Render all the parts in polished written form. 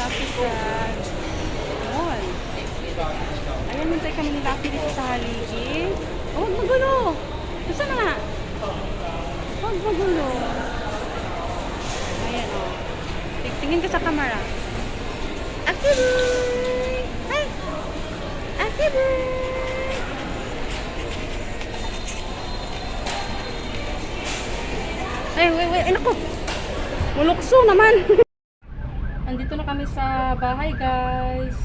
Lucky sa mall. Ayan, hintay kami ni Lucky dito sa haligi. Oh, huwag magulo. Gusto na nga. Huwag magulo. Ayan, oh. Tingin ka sa camera. Aki boy! Hi! Aki boy! Ay, wait, naku! Mulukso naman! Andito na kami sa bahay, guys.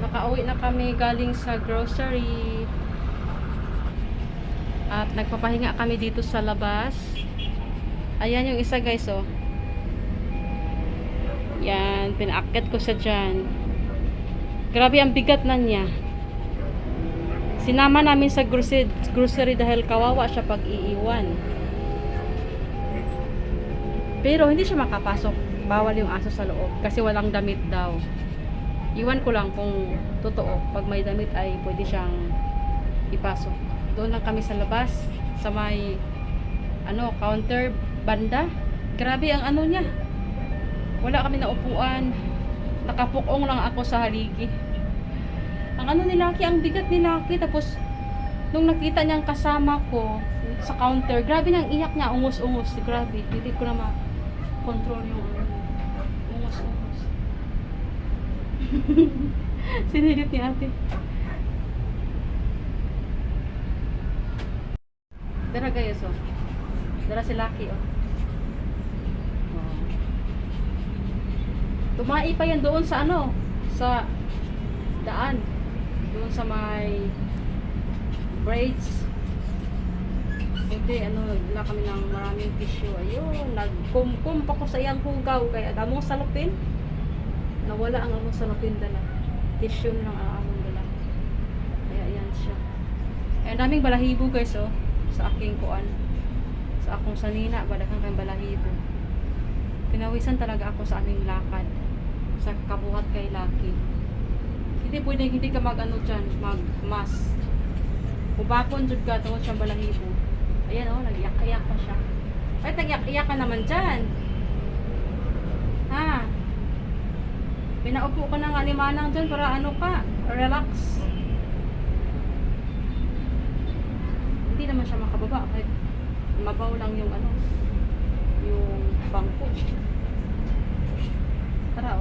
Nakauwi na kami galing sa grocery. At nagpapahinga kami dito sa labas. Ayan yung isa, guys, oh. Yan, pinaakyat ko sa dyan. Grabe ang bigat na niya. Sinama namin sa grocery dahil kawawa siya pag iiwan. Pero hindi siya makapasok. Bawal yung aso sa loob kasi walang damit daw. Iwan ko lang kung totoo. Pag may damit ay pwede siyang ipasok. Doon lang kami sa labas sa may counter banda. Grabe ang ano niya. Wala kami na upuan. Nakapukong lang ako sa haligi. Ang ano ni Lucky, ang bigat ni Lucky. Tapos nung nakita niyang kasama ko sa counter, grabe nang iyak niya, ungos-ungos. Grabe, hindi ko na ma-control yung ungos-ungos. Sinilip ni ate. Dara guys, oh. Dara si Lucky, oh. Tumai pa yan doon sa sa daan. Doon sa may braids. Hindi, wala kami ng maraming tissue. Ayun, nagkumkum pa ko sa iyang hugaw. Kaya among salupin. Nawala ang among salupin dala. Tissue lang ang among dala. Kaya yan siya. Ay, daming balahibo guys, oh. Sa aking kuan. Sa akong sanina, balakan kang balahibo. Pinawisan talaga ako sa aming lakad. Sa kabuhat kay Lucky. Hindi pwede hindi ka dyan, mag-mask. Ubakon jud ka tungod siyang balahibo. Ayan, oh, nag-iyak-iyak pa siya. Ay, nag-iyak-iyak ka naman dyan. Ha? Pinaupo ka ng alimanang dyan para relax. Hindi naman siya makababa kahit mabaw lang yung yung bangko. Tara.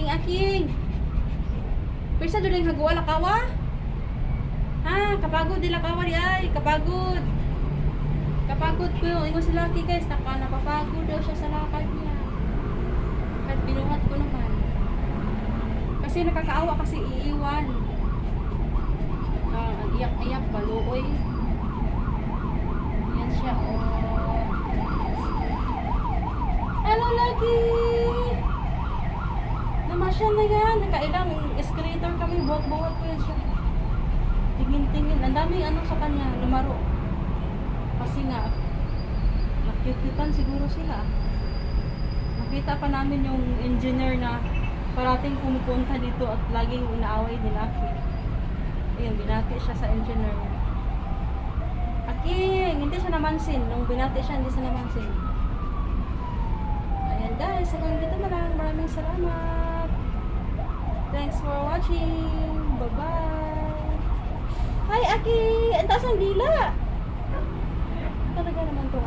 Aking. Pisa dun yung hagwa lakawa? Ha? Kapagod nila kawa di ay. Kapagod ko yung ingo si Lucky guys. Napapagod daw siya sa lakad niya. Kahit binuhat ko naman. Kasi nakakaawa kasi iiwan. Ang iyak-iyak baluoy. Yan siya, oh. Hello, Lucky! Namasyal na yan. Nakailang escalator kami. Buhat-buhat ko yan siya. Tingin-tingin. Ang daming sa kanya. Lumaro. Kasi nga, nakikita siguro sila. Nakita pa namin yung engineer na parating pumupunta dito at laging inaaway ni Lucky. Ayun, binati siya sa engineer. Aking, hindi siya namansin. Nung binati siya, hindi siya namansin. Ayan guys, hanggang dito na lang. Maraming salamat. Thanks for watching. Bye-bye. Hi, Aki! Ang taas ang dila! Talaga naman to